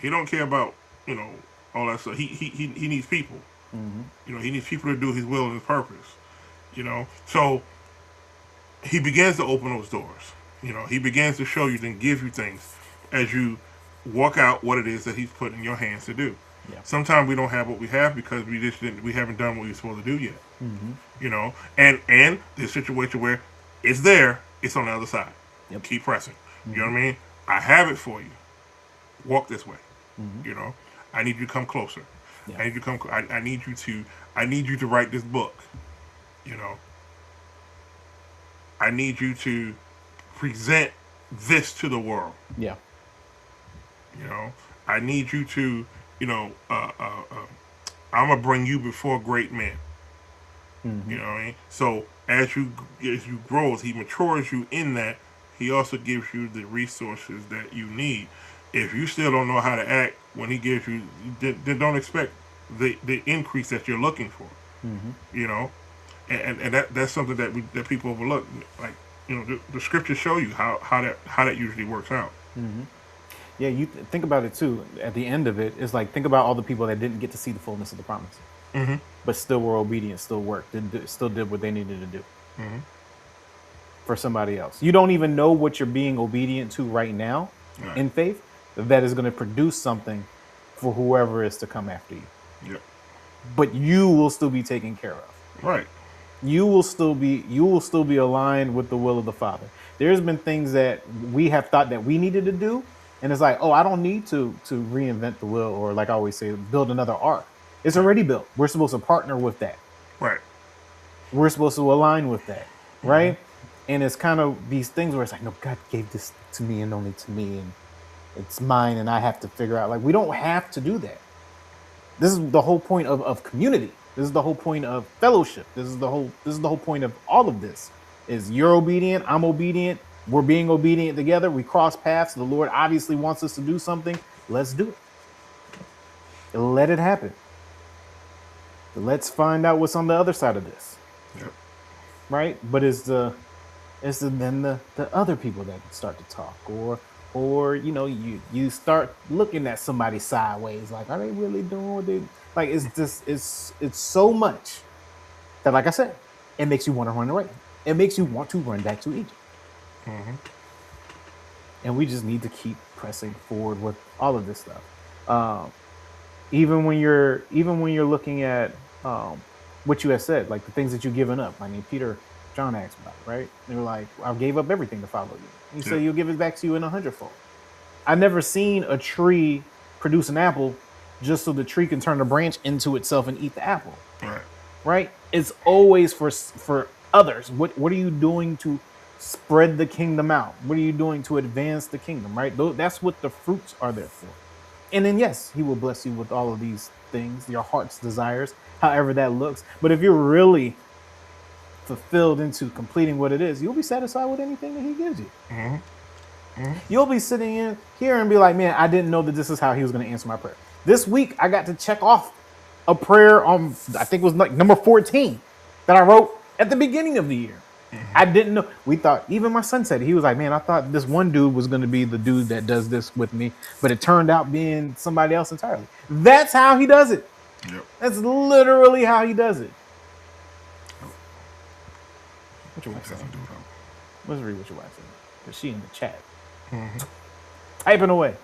He don't care about, you know, all that stuff. He needs people. You know, He needs people to do His will and His purpose. You know, so He begins to open those doors. You know, He begins to show you and give you things as you walk out what it is that He's put in your hands to do. Yeah. Sometimes we don't have what we have because we haven't done what we're supposed to do yet. You know, and there's a situation where it's there, it's on the other side. Yep. Keep pressing. You know what I mean? I have it for you. Walk this way. You know, I need you to come closer. Yeah. I need you to come. I need you to write this book. You know, I need you to present this to the world. Yeah. You know, I need you to, you know, I'm gonna bring you before great men. You know what I mean? So as you grow, as He matures you in that, He also gives you the resources that you need. If you still don't know how to act when He gives you, then don't expect the increase that you're looking for. You know, and that's something that people overlook. Like, you know, the scriptures show you how that usually works out. Yeah, you think about it too. At the end of it, it's like, think about all the people that didn't get to see the fullness of the promise, but still were obedient, still worked, still did what they needed to do for somebody else. You don't even know what you're being obedient to right now in faith that is going to produce something for whoever is to come after you. Yep. but you will still be taken care of. Right. You will still be aligned with the will of the Father. There's been things that we have thought that we needed to do, and it's like, oh, I don't need to reinvent the wheel, or like I always say, build another ark. It's already built. We're supposed to partner with that. Right. We're supposed to align with that, right? And it's kind of these things where it's like, no, God gave this to me and only to me, and it's mine, and I have to figure out. Like, we don't have to do that. This is the whole point of community. This is the whole point of fellowship. This is the whole point of all of this. Is you're obedient, I'm obedient, we're being obedient together. We cross paths. The Lord obviously wants us to do something. Let's do it. Let it happen. Let's find out what's on the other side of this. Yep. Right? But it's the other people that start to talk, or you start looking at somebody sideways, like, are they really doing what they like? It's just it's so much that, like I said, it makes you want to run away. It makes you want to run back to Egypt. And we just need to keep pressing forward with all of this stuff. Even when you're looking at what you have said, like the things that you've given up. I mean, John asked about it, right? They were like, I gave up everything to follow you. You say you'll give it back to you in 100-fold. I've never seen a tree produce an apple just so the tree can turn the branch into itself and eat the apple. Right? It's always for others. What are you doing to spread the kingdom out? What are you doing to advance the kingdom, right? That's what the fruits are there for. And then, yes, he will bless you with all of these things, your heart's desires, however that looks. But if you're really fulfilled into completing what it is, you'll be satisfied with anything that he gives you. You'll be sitting in here and be like, man, I didn't know that this is how he was going to answer my prayer. This week, I got to check off a prayer on, I think it was like number 14 that I wrote at the beginning of the year. I didn't know. We thought, even my son said it. He was like, man, I thought this one dude was going to be the dude that does this with me, but it turned out being somebody else entirely. That's how he does it. Yep. That's literally how he does it. What your wife saying? Let's read what your wife said, because she in the chat. Typing away.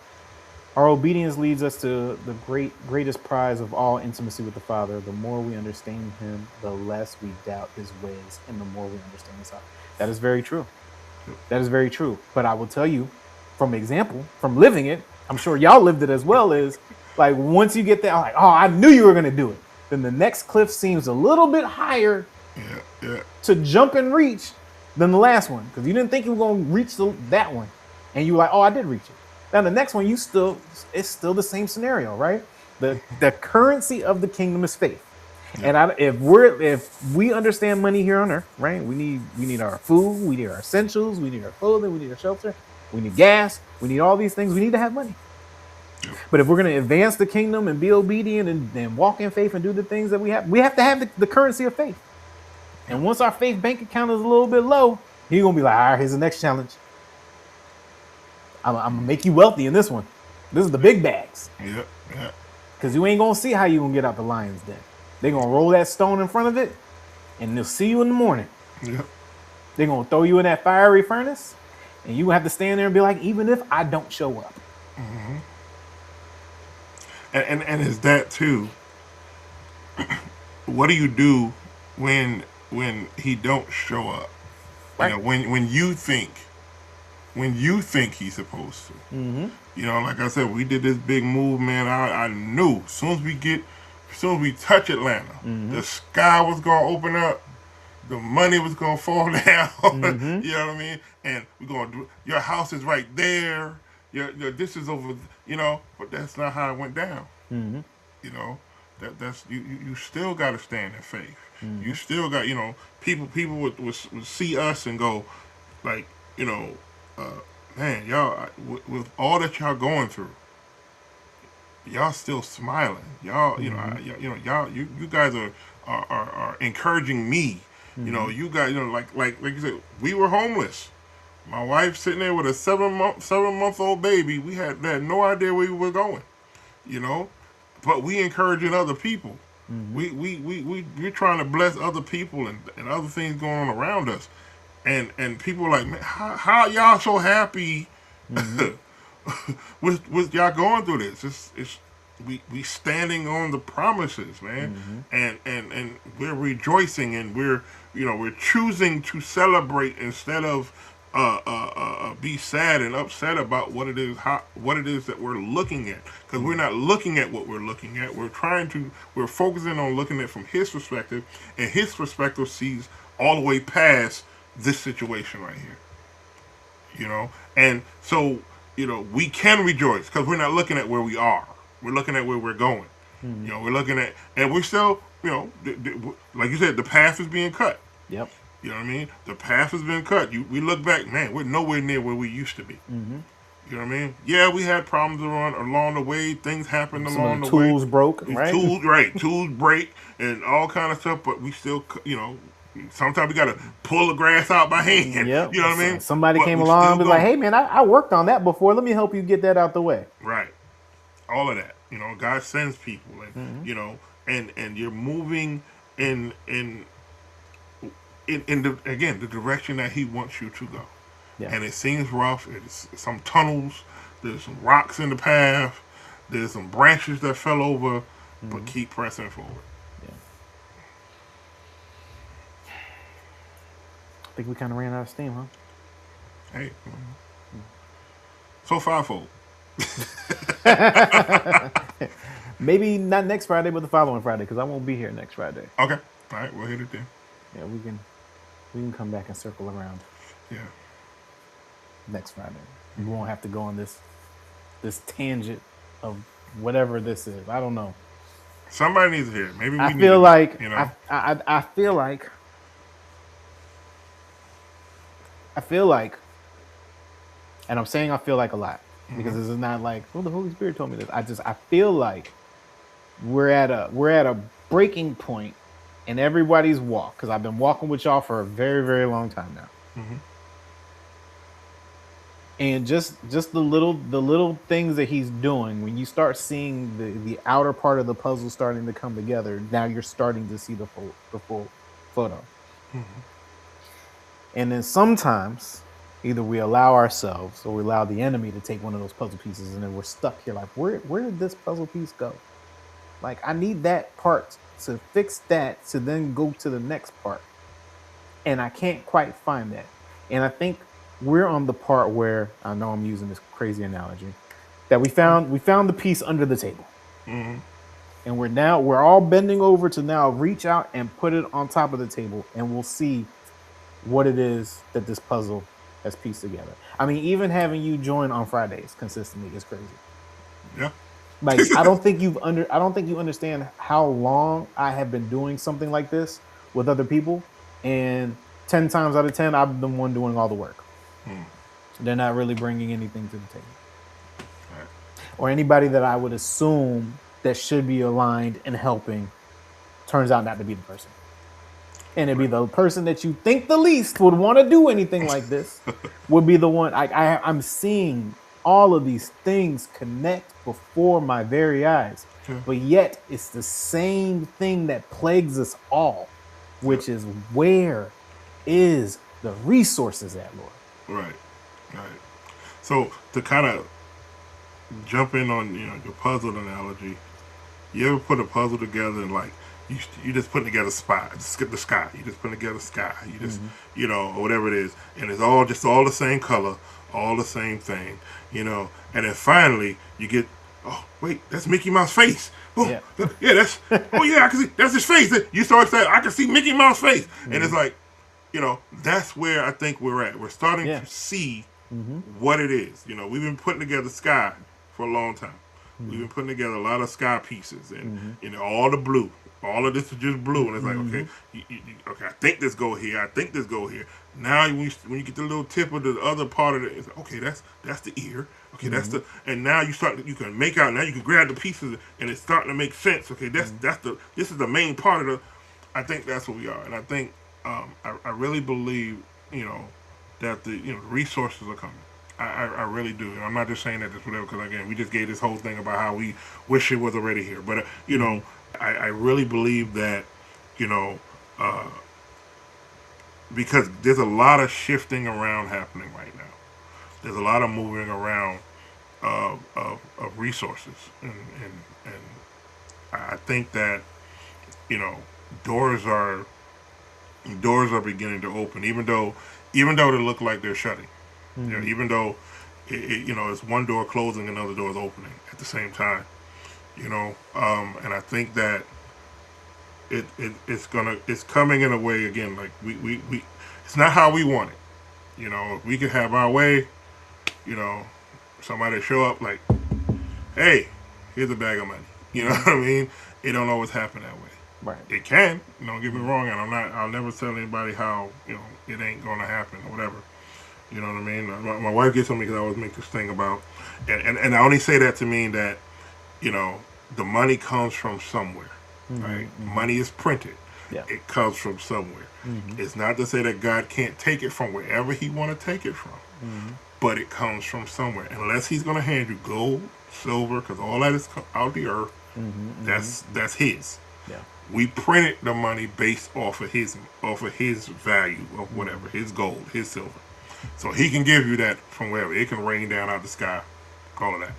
Our obedience leads us to the greatest prize of all, intimacy with the Father. The more we understand him, the less we doubt his ways, and the more we understand his heart. That is very true. That is very true. But I will tell you, from example, from living it, I'm sure y'all lived it as well, is like, once you get there, like, oh, I knew you were going to do it. Then the next cliff seems a little bit higher to jump and reach than the last one, because you didn't think you were going to reach that one. And you were like, oh, I did reach it. Now the next one, it's still the same scenario, right? The currency of the kingdom is faith. And if we understand money here on earth, right? We need our food, we need our essentials, we need our clothing, we need our shelter, we need gas, we need all these things. We need to have money. But if we're going to advance the kingdom and be obedient and walk in faith and do the things that we have to have the currency of faith. And once our faith bank account is a little bit low, he's gonna be like, all right, here's the next challenge. I'm gonna make you wealthy in this one. This is the big bags. Because you ain't gonna see how you gonna get out the lion's den. They're gonna roll that stone in front of it, and they'll see you in the morning. They're gonna throw you in that fiery furnace, and you have to stand there and be like, even if I don't show up. And is that too? What do you do when he don't show up? Right. You know, when you think he's supposed to. You know, like I said, we did this big move, man. I knew as soon as we touch Atlanta, the sky was gonna open up, the money was gonna fall down. You know what I mean? And we're gonna do. Your house is right there. Your this is over. You know, but that's not how it went down. You know, that's you still got to stand in faith. You still got, you know, people would see us and go, like, you know, man, y'all, with all that y'all going through, y'all still smiling. Y'all, you know, y'all, you guys are encouraging me. You know, you guys, you know, like you said, we were homeless. My wife sitting there with a 7-month-old baby. We had no idea where we were going. You know, but we encouraging other people. We're trying to bless other people and other things going on around us, and people are like, man, how y'all so happy with y'all going through this? we standing on the promises, man, Mm-hmm. and we're rejoicing, and we're choosing to celebrate instead of be sad and upset about what it is that we're looking at, because we're not looking at what we're looking at. We're focusing on looking at from his perspective, and his perspective sees all the way past this situation right here. And so we can rejoice because we're not looking at where we are. We're looking at where we're going. Mm-hmm. We're looking at, and we're still, like you said, the path is being cut. Yep. You know what I mean? The path has been cut. We look back, man, we're nowhere near where we used to be. Mm-hmm. You know what I mean? Yeah, we had problems along the way. Things happened Some along of the the way. tools broke, right? Tools break and all kind of stuff. But we still, sometimes we got to pull the grass out by hand. Yep. You know what I mean? Somebody But came we along still and was going. like, "Hey, man, I worked on that before. Let me help you get that out the way." Right. All of that. God sends people, and and you're moving in the direction that He wants you to go. Yeah. And it seems rough. It's some tunnels. There's some rocks in the path. There's some branches that fell over, but keep pressing forward. Yeah. I think we kind of ran out of steam, huh? Hey, so fivefold. Maybe not next Friday, but the following Friday, because I won't be here next Friday. Okay, all right, we'll hit it then. Yeah, we can come back and circle around Yeah, next Friday. We won't have to go on this tangent of whatever this is. I don't know. somebody needs to hear it. Maybe we I need feel to, like I feel like, and I'm saying I feel like a lot because this is not like, oh, the Holy Spirit told me this. I feel like we're at a breaking point in everybody's walk, because I've been walking with y'all for a very, very long time now. Mhm. And just the little things that he's doing, when you start seeing the outer part of the puzzle starting to come together, now you're starting to see the full photo. And then sometimes either we allow ourselves or we allow the enemy to take one of those puzzle pieces, and then we're stuck here like, where did this puzzle piece go? Like, I need that part to fix that to then go to the next part. And I can't quite find that. And I think we're on the part where, I know I'm using this crazy analogy, that we found the piece under the table. Mhm. And we're all bending over to now reach out and put it on top of the table, and we'll see what it is that this puzzle has pieced together. I mean, even having you join on Fridays consistently is crazy. Yeah. Like, I don't think you understand how long I have been doing something like this with other people, and 10 times out of 10, I'm the one doing all the work. They're not really bringing anything to the table. Right. Or anybody that I would assume that should be aligned and helping turns out not to be the person. And it'd be the person that you think the least would want to do anything like this would be the one. I'm seeing all of these things connect before my very eyes. Yeah. But yet it's the same thing that plagues us all, which is, where is the resources at, Lord? Right. So to kind of jump in on your puzzle analogy, you ever put a puzzle together and like you just putting together the sky. You just putting together sky. You just or whatever it is, and it's all the same color, all the same thing, and then finally you get, oh wait, that's Mickey Mouse face. Oh Yeah. that's I can see that's his face. You start saying I can see Mickey Mouse face, and it's like, that's where I think we're at. We're starting to see what it is. We've been putting together sky for a long time. We've been putting together a lot of sky pieces, and all the blue. All of this is just blue, and it's like, okay, okay, I think this go here. I think this go here. Now, when you get the little tip of the other part of it, it's like, okay, that's the ear. Okay, that's the, and now you can make out. Now you can grab the pieces, and it's starting to make sense. Okay, this is the main part of the. I think that's what we are, and I think I really believe that the resources are coming. I really do, and I'm not just saying that just whatever, because again, we just gave this whole thing about how we wish it was already here, but I really believe that, because there's a lot of shifting around happening right now. There's a lot of moving around of of resources, and I think that you know doors are doors are beginning to open, even though they look like they're shutting. Mm-hmm. Even though it's one door closing, another door is opening at the same time. And I think that it's coming in a way again. Like we it's not how we want it. If we could have our way, you know, somebody show up like, hey, here's a bag of money. You know what I mean? It don't always happen that way. Right. It can. Don't get me wrong, and I'll never tell anybody how it ain't gonna happen or whatever. You know what I mean? My wife gets on me because I always make this thing about, and I only say that to mean that you know the money comes from somewhere. Right? Money is printed. Yeah. It comes from somewhere. It's not to say that God can't take it from wherever He want to take it from, but it comes from somewhere. Unless He's going to hand you gold, silver, because all that is out the earth. That's His. Yeah. We printed the money based off of His value of whatever, His gold, His silver. So He can give you that from wherever. It can rain down out the sky, all of that.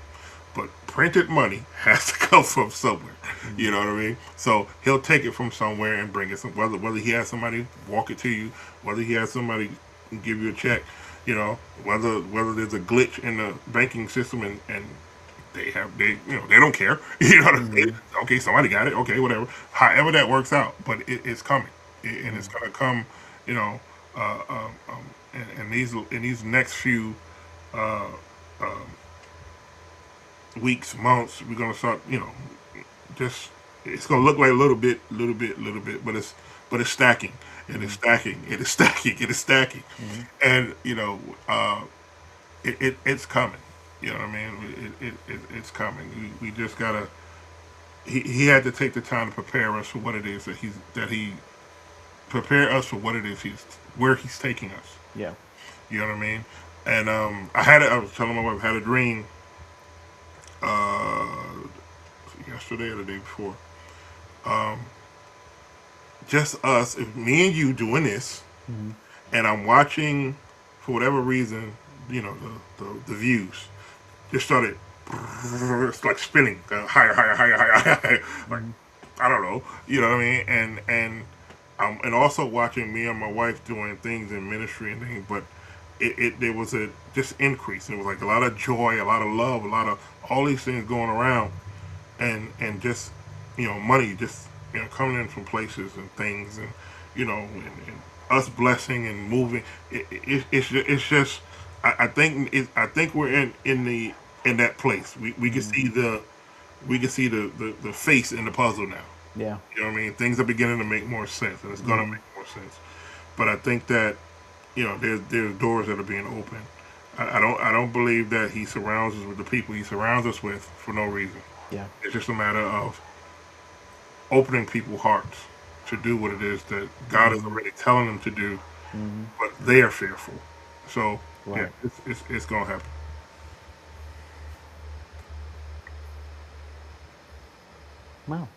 But printed money has to come from somewhere. You know what I mean? So He'll take it from somewhere and bring it. Whether He has somebody walk it to you, whether He has somebody give you a check, whether there's a glitch in the banking system and they don't care. You know what I mean? Okay, somebody got it. Okay, whatever. However that works out, but it's coming, and it's gonna come. Uh, um, um, in these next few uh, um, weeks, months, we're gonna start. Just it's gonna look like little bit, but it's stacking, and it's stacking, and it's stacking, and it's stacking, and it's coming. You know what I mean? It's coming. We just gotta. He had to take the time to prepare us for what it is that he prepare us for what it is where he's taking us. Yeah. You know what I mean? And I was telling my wife I had a dream uh, yesterday or the day before. Just us, me and you doing this, and I'm watching for whatever reason, the views just started it's like spinning higher, higher, higher, higher, higher. Like I don't know, you know what I mean? And also watching me and my wife doing things in ministry and things, but there was a just increase. It was like a lot of joy, a lot of love, a lot of all these things going around, and just money just coming in from places and things, and and us blessing and moving. It's just I think we're in that place. We can see the face in the puzzle now. Yeah. You know what I mean? Things are beginning to make more sense, and it's gonna make more sense. But I think that there's doors that are being opened. I don't believe that He surrounds us with the people He surrounds us with for no reason. Yeah. It's just a matter of opening people's hearts to do what it is that God is already telling them to do, but they are fearful. So Right. yeah, it's gonna happen. Wow.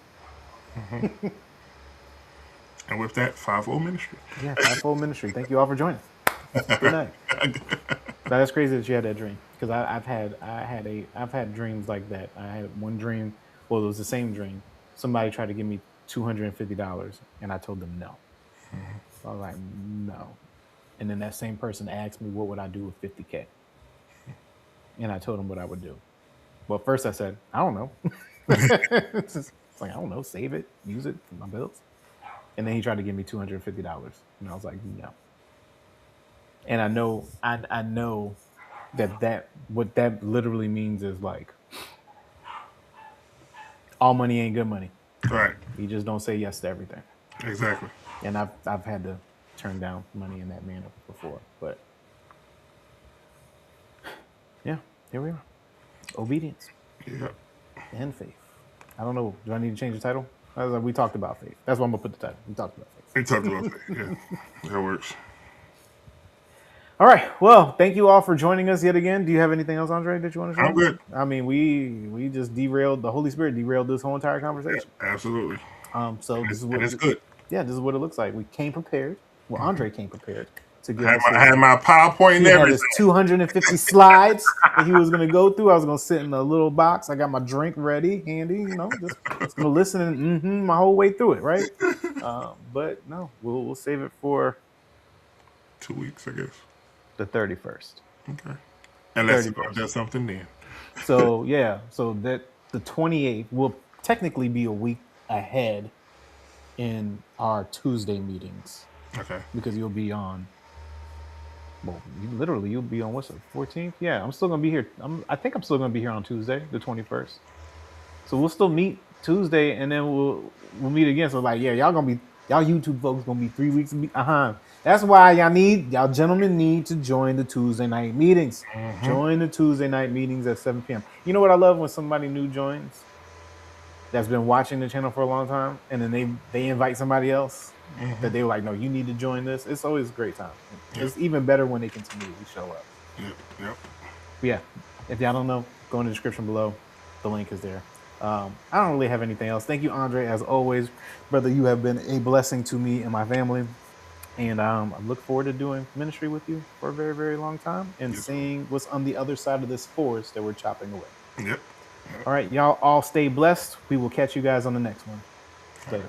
And with that, 5-0 ministry. Yeah. Fivefold ministry. Thank you all for joining. Good night. That's crazy that you had that dream, because I've had dreams like that. I had one dream. Well, it was the same dream. Somebody tried to give me $250, and I told them no. So I was like, no. And then that same person asked me, what would I do with 50K? And I told them what I would do. Well, first I said, I don't know. It's like, I don't know, save it, use it for my bills. And then he tried to give me $250, and I was like, no. And I know that what that literally means is like, all money ain't good money. Right. You just don't say yes to everything. Exactly. And I've had to turn down money in that manner before, but yeah, here we are. Obedience Yeah. and faith. I don't know. Do I need to change the title? We talked about faith. That's what I'm gonna put the title. We talked about faith. We talked about that. Yeah. That works. All right. Well, thank you all for joining us yet again. Do you have anything else, Andre, that you want to share? I'm good. I mean, we just derailed. The Holy Spirit derailed this whole entire conversation. Absolutely. So this is what And it's good. Yeah, this is what it looks like. We came prepared. Well, Andre came prepared to get I us had my PowerPoint and He had everything. his 250 slides that he was going to go through. I was going to sit in a little box. I got my drink ready, handy, just going to listen and my whole way through it, right? But no, we'll save it for 2 weeks, I guess. the 31st. Okay. Unless it 31st. does something then. So yeah, so that the 28th will technically be a week ahead in our Tuesday meetings Okay. because you'll be on. Well, you'll be on what's it, 14th? Yeah, I'm still gonna be here. I think I'm still gonna be here on Tuesday, the 21st. So we'll still meet Tuesday, and then we'll meet again. So like, yeah, y'all YouTube folks gonna be 3 weeks behind. That's why y'all gentlemen need to join the Tuesday night meetings. Mm-hmm. Join the Tuesday night meetings at 7 p.m. You know what I love when somebody new joins that's been watching the channel for a long time, and then they invite somebody else that they were like, no, you need to join this. It's always a great time. It's even better when they continually show up. Yep. But yeah, if y'all don't know, go in the description below. The link is there. I don't really have anything else. Thank you, Andre, as always, brother. You have been a blessing to me and my family, and I look forward to doing ministry with you for a very, very long time and seeing what's on the other side of this forest that we're chopping away. Yep. All right, y'all all stay blessed. We will catch you guys on the next one. Later.